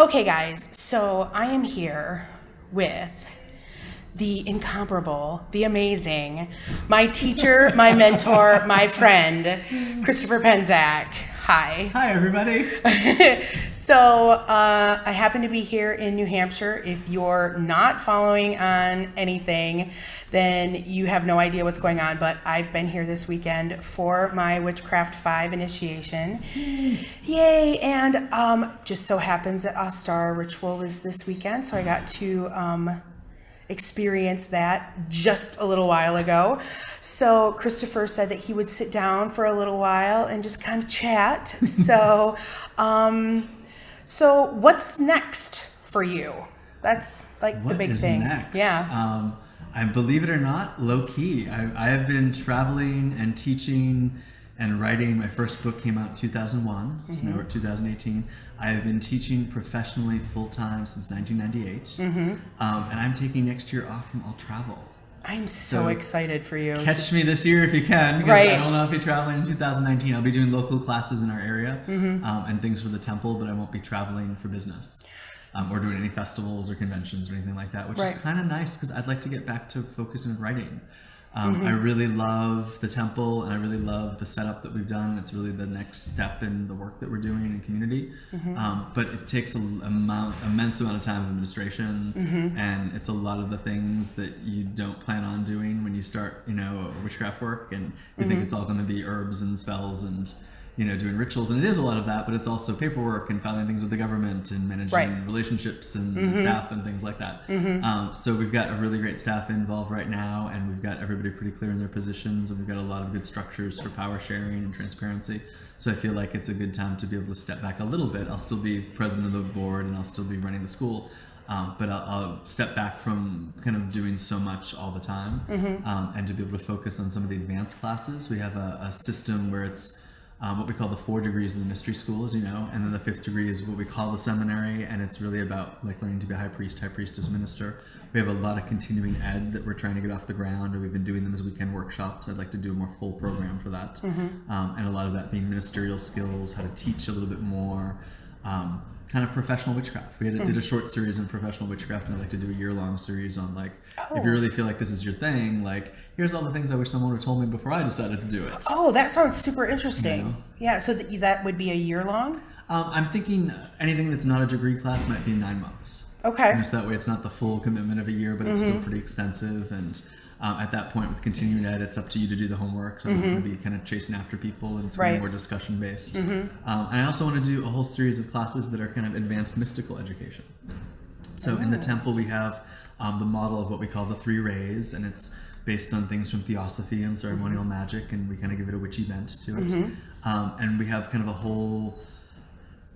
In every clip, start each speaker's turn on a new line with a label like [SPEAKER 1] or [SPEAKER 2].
[SPEAKER 1] Okay, guys, so I am here with the incomparable, the amazing, my teacher, my mentor, my friend, Christopher Penczak. Hi.
[SPEAKER 2] Hi, everybody.
[SPEAKER 1] So I happen to be here in New Hampshire. If you're not following on anything, then you have no idea what's going on. But I've been here this weekend for my Witchcraft 5 initiation. Yay! And just so happens that Star Ritual was this weekend, so I got to experience that just a little while ago. So Christopher said that he would sit down for a little while and just kind of chat. So, so what's next for you? That's like the big thing.
[SPEAKER 2] What is next?
[SPEAKER 1] Yeah.
[SPEAKER 2] I believe it or not, low key. I have been traveling and teaching and writing. My first book came out in 2001, so now we're at 2018. I have been teaching professionally full-time since 1998, and I'm taking next year off from all travel.
[SPEAKER 1] I'm so excited for you.
[SPEAKER 2] Catch me this year if you can, because
[SPEAKER 1] Right.
[SPEAKER 2] I will not be traveling in 2019. I'll be doing local classes in our area and things for the temple, but I won't be traveling for business or doing any festivals or conventions or anything like that, which is kind of nice because I'd like to get back to focusing on writing. I really love the temple and I really love the setup that we've done. It's really the next step in the work that we're doing in community. But it takes an immense amount of time of administration, and it's a lot of the things that you don't plan on doing when you start, witchcraft work, and you think it's all going to be herbs and spells and doing rituals, and it is a lot of that, but it's also paperwork and filing things with the government and managing relationships and staff and things like that. So we've got a really great staff involved right now, and we've got everybody pretty clear in their positions, and we've got a lot of good structures for power sharing and transparency. So I feel like it's a good time to be able to step back a little bit. I'll still be president of the board and I'll still be running the school, but I'll step back from kind of doing so much all the time, and to be able to focus on some of the advanced classes. We have a system where it's what we call the 4 degrees of the mystery school, as you know, and then the 5th degree is what we call the seminary, and it's really about like learning to be a high priestess, minister. We have a lot of continuing ed that we're trying to get off the ground, and we've been doing them as weekend workshops. I'd like to do a more full program for that, and a lot of that being ministerial skills, how to teach a little bit more, kind of professional witchcraft. We did a short series on professional witchcraft, and I'd like to do a year-long series on if you really feel like this is your thing, here's all the things I wish someone would have told me before I decided to do it.
[SPEAKER 1] Oh, that sounds super interesting. Yeah, so that would be a year long?
[SPEAKER 2] I'm thinking anything that's not a degree class might be 9 months.
[SPEAKER 1] Okay.
[SPEAKER 2] Just that way it's not the full commitment of a year, but it's still pretty extensive. And at that point with continuing ed, it's up to you to do the homework. So I'm not going to be kind of chasing after people, and it's going to be more discussion based. And I also want to do a whole series of classes that are kind of advanced mystical education. So in the temple we have the model of what we call the 3 rays, and it's based on things from theosophy and ceremonial magic, and we kind of give it a witchy bent to it. And we have kind of a whole,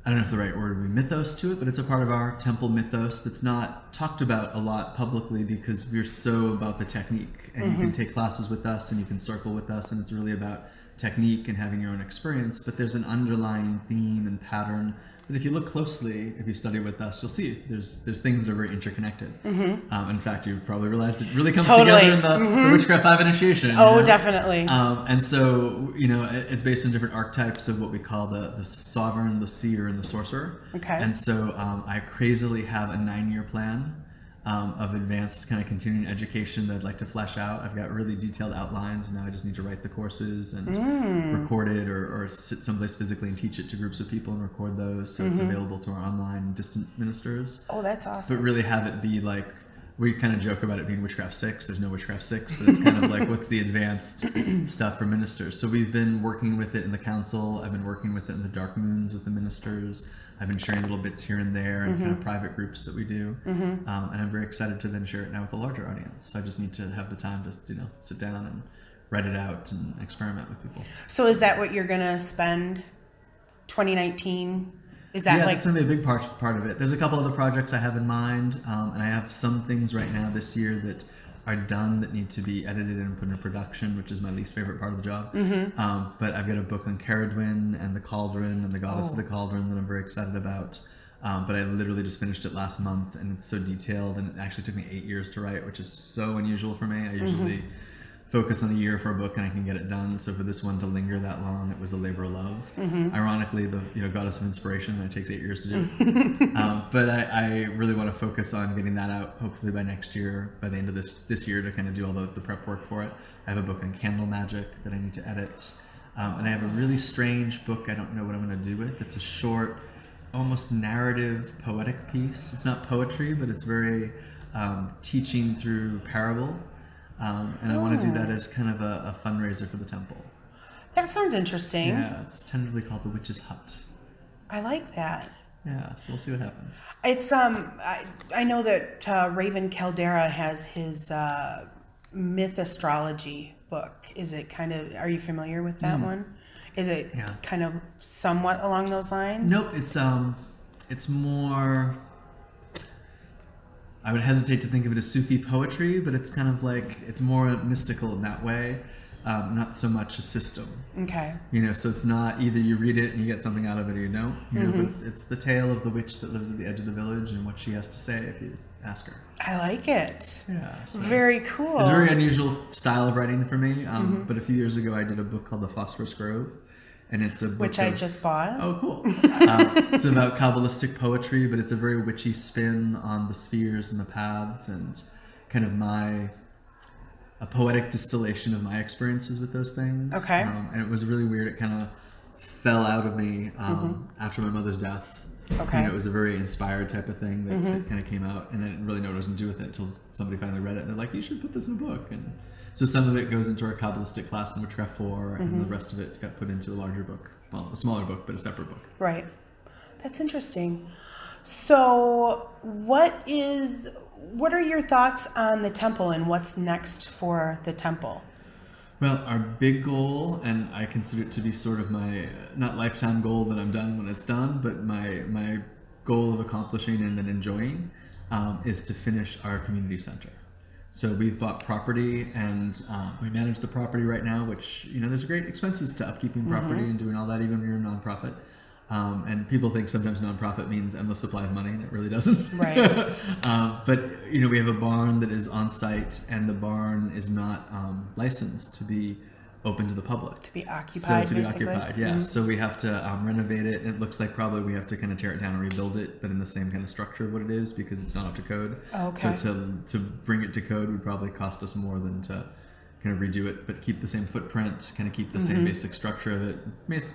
[SPEAKER 2] I don't know if the right word would be mythos to it, but it's a part of our temple mythos that's not talked about a lot publicly because we're so about the technique. And you can take classes with us and you can circle with us, and it's really about technique and having your own experience. But there's an underlying theme and pattern that if you look closely, if you study with us, you'll see there's things that are very interconnected. In fact, you've probably realized it really comes together in the Witchcraft 5 initiation.
[SPEAKER 1] Oh, definitely.
[SPEAKER 2] And so, it's based on different archetypes of what we call the sovereign, the seer, and the sorcerer.
[SPEAKER 1] Okay.
[SPEAKER 2] And so I crazily have a 9-year plan of advanced kind of continuing education that I'd like to flesh out. I've got really detailed outlines. Now I just need to write the courses and record it or sit someplace physically and teach it to groups of people and record those so it's available to our online distant ministers.
[SPEAKER 1] Oh, that's awesome.
[SPEAKER 2] But really have it be like, we kind of joke about it being Witchcraft 6. There's no Witchcraft 6, but it's kind of like what's the advanced stuff for ministers. So we've been working with it in the council. I've been working with it in the dark moons with the ministers. I've been sharing little bits here and there in kind of private groups that we do. And I'm very excited to then share it now with a larger audience. So I just need to have the time to, sit down and write it out and experiment with people.
[SPEAKER 1] So is that what you're going to spend 2019? Is that
[SPEAKER 2] it's going to be a big part of it. There's a couple other projects I have in mind, and I have some things right now this year that are done that need to be edited and put into production, which is my least favorite part of the job. But I've got a book on Caradwyn and the Cauldron and the Goddess of the Cauldron that I'm very excited about. But I literally just finished it last month, and it's so detailed, and it actually took me 8 years to write, which is so unusual for me. I usually focus on a year for a book and I can get it done. So for this one to linger that long, it was a labor of love. Ironically, the goddess of inspiration, it takes 8 years to do. But I really want to focus on getting that out hopefully by next year, by the end of this year, to kind of do all the prep work for it. I have a book on candle magic that I need to edit. And I have a really strange book I don't know what I'm going to do with. It's a short, almost narrative, poetic piece. It's not poetry, but it's very teaching through parable. And I want to do that as kind of a fundraiser for the temple.
[SPEAKER 1] That sounds interesting.
[SPEAKER 2] Yeah, it's tentatively called The Witch's Hut.
[SPEAKER 1] I like that.
[SPEAKER 2] Yeah, so we'll see what happens.
[SPEAKER 1] It's I know that Raven Caldera has his myth astrology book. Is it kind of? Are you familiar with that one? Is it kind of somewhat along those lines?
[SPEAKER 2] Nope. It's more. I would hesitate to think of it as Sufi poetry, but it's kind of like, it's more mystical in that way, not so much a system.
[SPEAKER 1] Okay.
[SPEAKER 2] So it's not either you read it and you get something out of it or you don't. But it's the tale of the witch that lives at the edge of the village and what she has to say if you ask her.
[SPEAKER 1] I like it.
[SPEAKER 2] Yeah. So
[SPEAKER 1] very cool.
[SPEAKER 2] It's a very unusual style of writing for me. But a few years ago, I did a book called The Phosphorus Grove. And it's a book
[SPEAKER 1] which I just bought.
[SPEAKER 2] Oh, cool. It's about Kabbalistic poetry, but it's a very witchy spin on the spheres and the paths and kind of a poetic distillation of my experiences with those things.
[SPEAKER 1] Okay.
[SPEAKER 2] And it was really weird. It kind of fell out of me after my mother's death.
[SPEAKER 1] Okay.
[SPEAKER 2] It was a very inspired type of thing that kind of came out, and I didn't really know what I was going to do with it until somebody finally read it. And they're like, you should put this in a book. And so some of it goes into our Kabbalistic class in Witchcraft 4, and the rest of it got put into a larger book. Well, a smaller book, but a separate book.
[SPEAKER 1] Right. That's interesting. So what are your thoughts on the temple and what's next for the temple?
[SPEAKER 2] Well, our big goal, and I consider it to be sort of my, not lifetime goal that I'm done when it's done, but my goal of accomplishing and then enjoying is to finish our community center. So we've bought property and we manage the property right now, which, there's great expenses to upkeeping property and doing all that, even when you're a nonprofit. And people think sometimes nonprofit means endless supply of money, and it really doesn't.
[SPEAKER 1] Right.
[SPEAKER 2] But, we have a barn that is on site, and the barn is not licensed to be open to the public.
[SPEAKER 1] To be occupied, basically.
[SPEAKER 2] Yeah. So we have to renovate it. It looks like probably we have to kind of tear it down and rebuild it, but in the same kind of structure of what it is, because it's not up to code.
[SPEAKER 1] Okay.
[SPEAKER 2] So to bring it to code would probably cost us more than to kind of redo it, but keep the same footprint, kind of keep the same basic structure of it.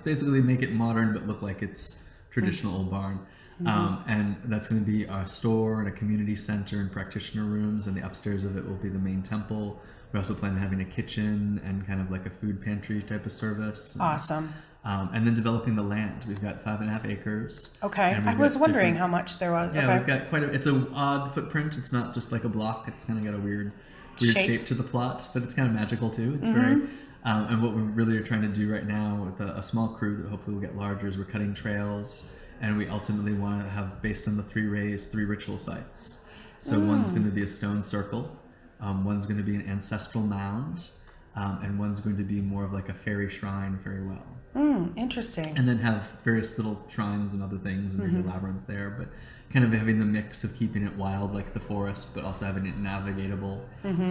[SPEAKER 2] Basically make it modern, but look like it's traditional old barn. And that's going to be our store and a community center and practitioner rooms, and the upstairs of it will be the main temple. We're also planning on having a kitchen and kind of like a food pantry type of service.
[SPEAKER 1] Awesome.
[SPEAKER 2] And then developing the land. We've got 5.5 acres.
[SPEAKER 1] Okay. I was wondering how much there was.
[SPEAKER 2] Yeah,
[SPEAKER 1] okay.
[SPEAKER 2] We've got it's an odd footprint. It's not just like a block. It's kind of got a weird shape to the plot, but it's kind of magical too. It's very, and what we really are trying to do right now with a small crew that hopefully will get larger is we're cutting trails, and we ultimately want to have, based on the 3 rays, 3 ritual sites. So one's going to be a stone circle. One's going to be an ancestral mound, and one's going to be more of like a fairy shrine, very well.
[SPEAKER 1] Interesting.
[SPEAKER 2] And then have various little shrines and other things, and maybe a labyrinth there, but kind of having the mix of keeping it wild like the forest, but also having it navigatable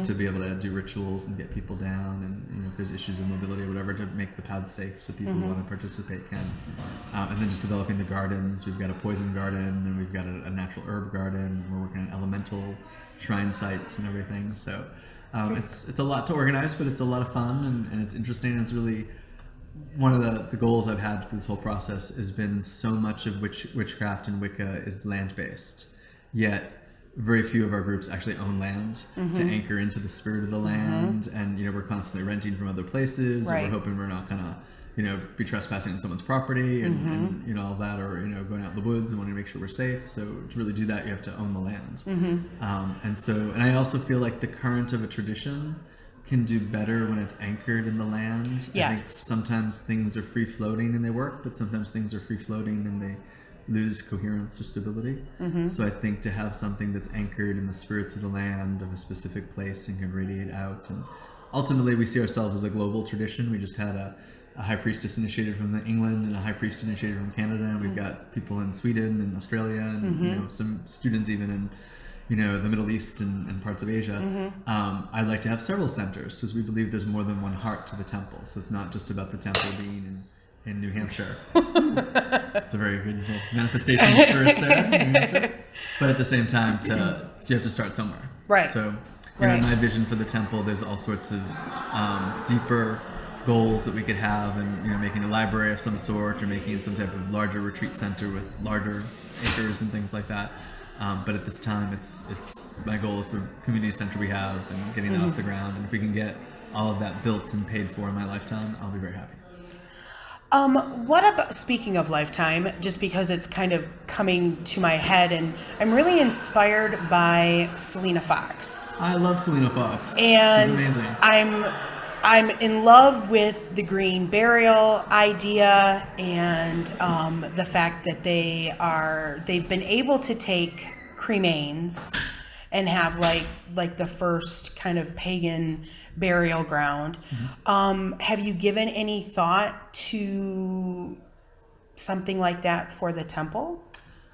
[SPEAKER 2] to be able to do rituals and get people down, and if there's issues of mobility or whatever, to make the paths safe so people who want to participate can. And then just developing the gardens. We've got a poison garden, and we've got a natural herb garden. We're working on elemental shrine sites and everything. So it's a lot to organize, but it's a lot of fun, and it's interesting, and it's really one of the goals I've had through this whole process has been so much of witchcraft and Wicca is land-based, yet very few of our groups actually own land to anchor into the spirit of the land, and we're constantly renting from other places,
[SPEAKER 1] right.
[SPEAKER 2] or we're hoping we're not gonna be trespassing on someone's property and all that, or going out in the woods and wanting to make sure we're safe. So to really do that, you have to own the land. And I also feel like the current of a tradition can do better when it's anchored in the land.
[SPEAKER 1] Yes.
[SPEAKER 2] I think sometimes things are free floating and they work, but sometimes things are free floating and they lose coherence or stability. So I think to have something that's anchored in the spirits of the land, of a specific place, and can radiate out. And ultimately we see ourselves as a global tradition. We just had a high priestess initiated from England and a high priest initiated from Canada, and we've got people in Sweden and Australia, and some students even the Middle East and parts of Asia, I'd like to have several centers because we believe there's more than one heart to the temple. So it's not just about the temple being in New Hampshire. It's a very good manifestation of spirits there in New Hampshire. But at the same time, so you have to start somewhere.
[SPEAKER 1] Right.
[SPEAKER 2] So, in my vision for the temple, there's all sorts of deeper goals that we could have, and making a library of some sort, or making some type of larger retreat center with larger acres and things like that. But at this time, it's my goal is the community center we have and getting that off the ground. And if we can get all of that built and paid for in my lifetime, I'll be very happy.
[SPEAKER 1] What about, speaking of lifetime, just because it's kind of coming to my head, and I'm really inspired by Selena Fox.
[SPEAKER 2] I love Selena Fox.
[SPEAKER 1] And
[SPEAKER 2] she's amazing.
[SPEAKER 1] I'm in love with the green burial idea, and the fact that they've been able to take cremains and have like the first kind of pagan burial ground. Have you given any thought to something like that for the temple?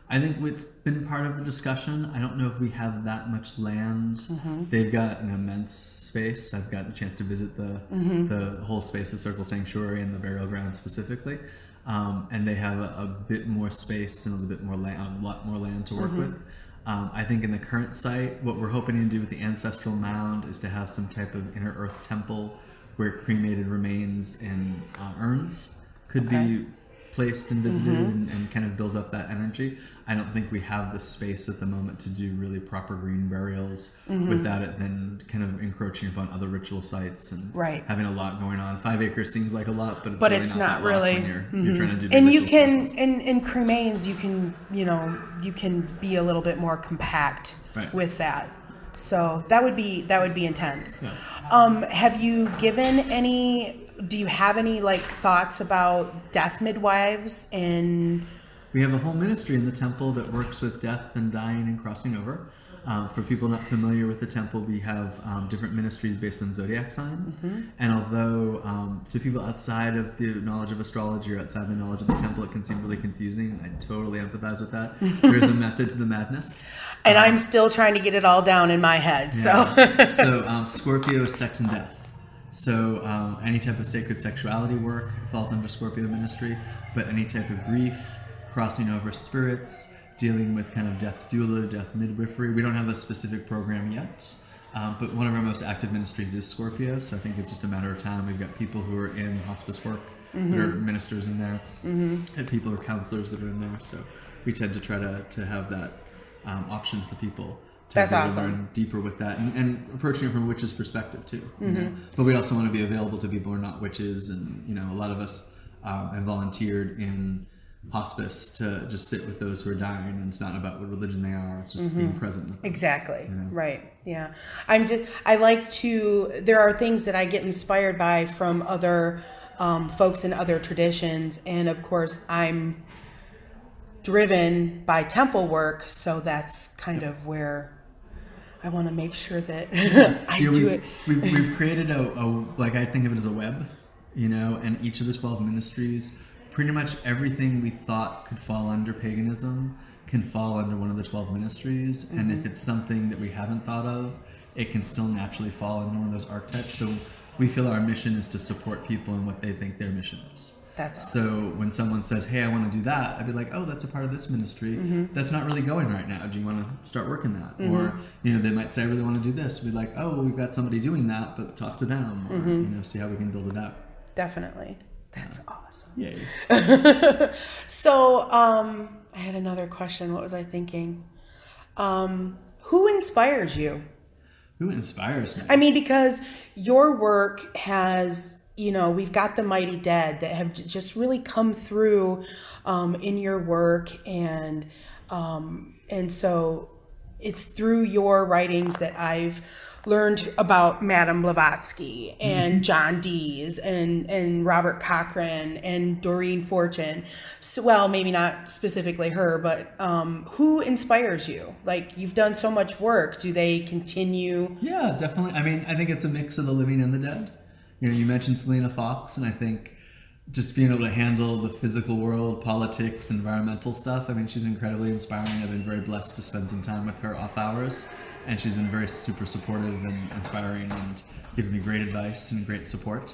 [SPEAKER 2] I think it's been part of the discussion. I don't know if we have that much land. They've got an immense space. I've gotten a chance to visit the whole space of Circle Sanctuary and the burial ground specifically. And they have a bit more space and a little bit more land, a lot more land to work with. I think in the current site, what we're hoping to do with the ancestral mound is to have some type of inner earth temple where cremated remains in urns could be placed and visited and kind of build up that energy. I don't think we have the space at the moment to do really proper green burials without it then kind of encroaching upon other ritual sites and having a lot going on. 5 acres seems like a lot, but it's not really when you're trying to do the
[SPEAKER 1] and you can
[SPEAKER 2] spaces.
[SPEAKER 1] in cremains you can be a little bit more compact with that. So that would be intense. Have you given any, do you have any thoughts about death midwives? And
[SPEAKER 2] we have a whole ministry in the temple that works with death and dying and crossing over. For people not familiar with the temple, we have different ministries based on zodiac signs. And although to people outside of the knowledge of astrology or outside the knowledge of the temple, it can seem really confusing. I totally empathize with that. There's a method to the madness.
[SPEAKER 1] And I'm still trying to get it all down in my head.
[SPEAKER 2] So Scorpio is sex and death. So any type of sacred sexuality work falls under Scorpio ministry, but any type of grief, crossing over spirits, dealing with kind of death doula, death midwifery. We don't have a specific program yet, but one of our most active ministries is Scorpio, so I think it's just a matter of time. We've got people who are in hospice work that are ministers in there, and people who are counselors that are in there, so we tend to try to have that option for people to learn deeper with that and approaching it from a witch's perspective too. You know? But we also want to be available to people who are not witches, and a lot of us have volunteered in hospice to just sit with those who are dying, and it's not about what religion they are, it's just being present with them.
[SPEAKER 1] Exactly. Right. Yeah. There are things that I get inspired by from other folks in other traditions, and of course I'm driven by temple work, so that's kind of where I want to make sure that I do it.
[SPEAKER 2] We've created I think of it as a web, and each of the 12 ministries, pretty much everything we thought could fall under paganism can fall under one of the 12 ministries. And if it's something that we haven't thought of, it can still naturally fall under one of those archetypes. So we feel our mission is to support people in what they think their mission is.
[SPEAKER 1] That's awesome.
[SPEAKER 2] So when someone says, hey, I want to do that, I'd be like, oh, that's a part of this ministry. That's not really going right now. Do you want to start working that? Or, they might say, I really want to do this. We'd be like, oh, well, we've got somebody doing that, but talk to them, or, see how we can build it out.
[SPEAKER 1] Definitely. That's awesome.
[SPEAKER 2] Yay.
[SPEAKER 1] So, I had another question. What was I thinking? Who inspires you?
[SPEAKER 2] Who inspires me?
[SPEAKER 1] I mean, because your work has, we've got the mighty dead that have just really come through in your work, and so it's through your writings that I've learned about Madame Blavatsky and John Dees and Robert Cochrane and Doreen Fortune. So, well, maybe not specifically her, but who inspires you? You've done so much work. Do they continue?
[SPEAKER 2] Yeah, definitely. I mean, I think it's a mix of the living and the dead. You mentioned Selena Fox, and I think just being able to handle the physical world, politics, environmental stuff. I mean, she's incredibly inspiring. I've been very blessed to spend some time with her off hours, and she's been very super supportive and inspiring and giving me great advice and great support.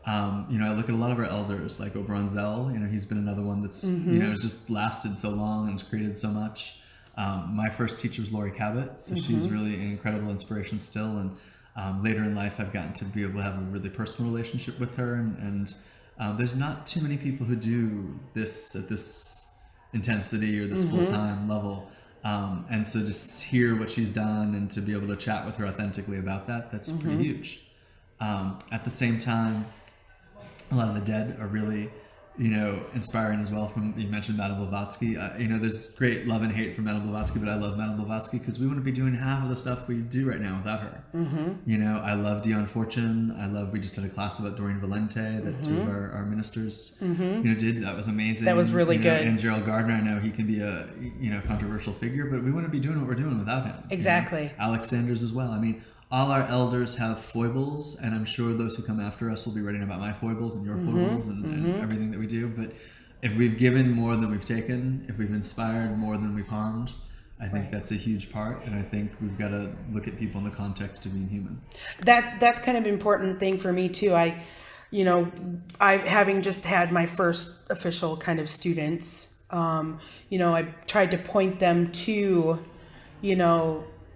[SPEAKER 2] I look at a lot of our elders, like Obronzel. He's been another one that's, has just lasted so long and created so much. My first teacher was Lori Cabot, so she's really an incredible inspiration still. And later in life, I've gotten to be able to have a really personal relationship with her. And there's not too many people who do this at this intensity or this full-time level. And so just hear what she's done and to be able to chat with her authentically about that, that's pretty huge. At the same time, a lot of the dead are really, inspiring as well. You mentioned Madame Blavatsky. There's great love and hate for Madame Blavatsky, but I love Madame Blavatsky because we wouldn't be doing half of the stuff we do right now without her. I love Dion Fortune. We just had a class about Doreen Valente that two of our ministers, did. That was amazing.
[SPEAKER 1] That was really good.
[SPEAKER 2] And Gerald Gardner, I know he can be a, controversial figure, but we wouldn't be doing what we're doing without him.
[SPEAKER 1] Exactly.
[SPEAKER 2] Alex Sanders as well. I mean, all our elders have foibles, and I'm sure those who come after us will be writing about my foibles and your foibles and everything that we do. But if we've given more than we've taken, if we've inspired more than we've harmed, I think that's a huge part. And I think we've got to look at people in the context of being human.
[SPEAKER 1] That's kind of an important thing for me too. I having just had my first official kind of students, I tried to point them to,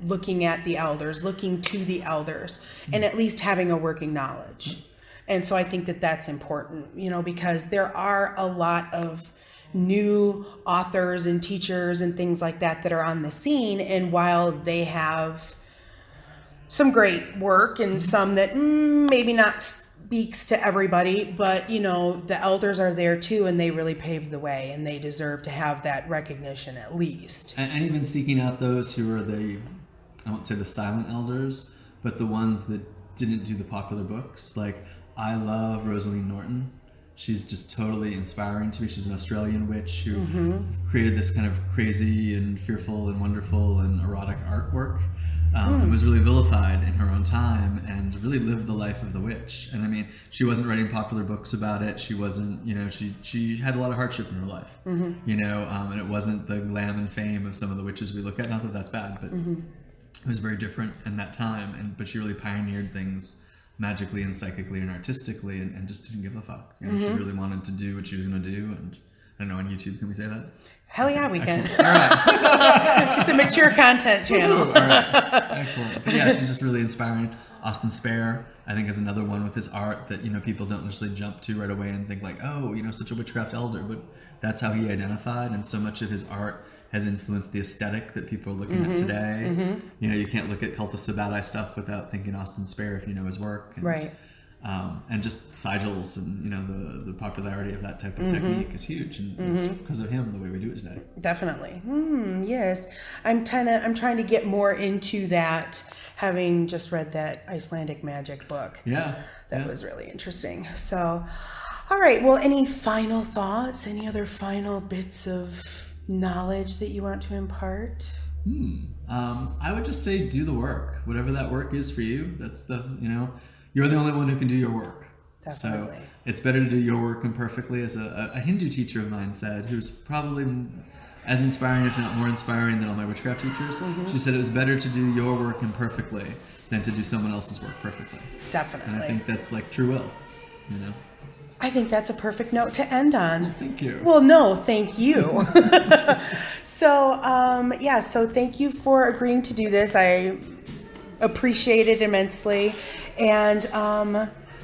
[SPEAKER 1] looking at the elders, looking to the elders, and at least having a working knowledge. And so I think that that's important, because there are a lot of new authors and teachers and things like that are on the scene. And while they have some great work and some that maybe not speaks to everybody, but the elders are there too, and they really paved the way, and they deserve to have that recognition at least.
[SPEAKER 2] And even seeking out those who are I won't say the silent elders, but the ones that didn't do the popular books. Like, I love Rosaline Norton. She's just totally inspiring to me. She's an Australian witch who created this kind of crazy and fearful and wonderful and erotic artwork. And was really vilified in her own time and really lived the life of the witch. And I mean, she wasn't writing popular books about it. She wasn't, she had a lot of hardship in her life, and it wasn't the glam and fame of some of the witches we look at. Not that that's bad, but it was very different in that time. But she really pioneered things magically and psychically and artistically and just didn't give a fuck. She really wanted to do what she was going to do. And I don't know, on YouTube, can we say that?
[SPEAKER 1] Hell yeah, we can.
[SPEAKER 2] All right.
[SPEAKER 1] It's a mature content channel.
[SPEAKER 2] All right. Excellent. But yeah, she's just really inspiring. Austin Spare, I think, is another one with his art that, people don't necessarily jump to right away and think like, oh, such a witchcraft elder. But that's how he identified. And so much of his art has influenced the aesthetic that people are looking at today. You can't look at Cult of Sabbatai stuff without thinking Austin Spare if you know his work. And,
[SPEAKER 1] right.
[SPEAKER 2] And just sigils and the popularity of that type of technique is huge, and it's because of him the way we do it today.
[SPEAKER 1] Definitely. Yes, I'm trying to get more into that, having just read that Icelandic magic book. That was really interesting. So, all right. Well, any final thoughts? Any other final bits of knowledge that you want to impart?
[SPEAKER 2] I would just say do the work, whatever that work is for you. That's you're the only one who can do your work.
[SPEAKER 1] Definitely.
[SPEAKER 2] So it's better to do your work imperfectly, as a Hindu teacher of mine said, who's probably as inspiring, if not more inspiring, than all my witchcraft teachers. She said it was better to do your work imperfectly than to do someone else's work perfectly.
[SPEAKER 1] Definitely.
[SPEAKER 2] And I think that's like true will,
[SPEAKER 1] I think that's a perfect note to end on.
[SPEAKER 2] Thank you.
[SPEAKER 1] Well, no, thank you. So thank you for agreeing to do this. I appreciate it immensely. And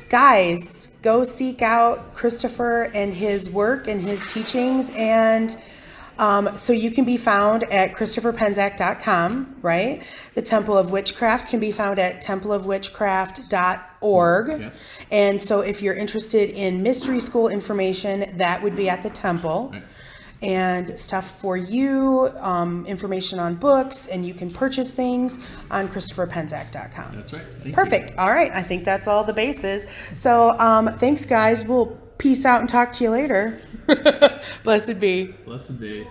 [SPEAKER 1] guys, go seek out Christopher and his work and his teachings. And so you can be found at ChristopherPenczak.com, right? The Temple of Witchcraft can be found at templeofwitchcraft.org.
[SPEAKER 2] Yep.
[SPEAKER 1] And so if you're interested in mystery school information, that would be at the temple.
[SPEAKER 2] Right.
[SPEAKER 1] And stuff for you, information on books, and you can purchase things on ChristopherPenczak.com.
[SPEAKER 2] That's right. Thank
[SPEAKER 1] Perfect.
[SPEAKER 2] you.
[SPEAKER 1] All right. I think that's all the bases. So thanks, guys. We'll peace out and talk to you later. Blessed be.
[SPEAKER 2] Blessed be.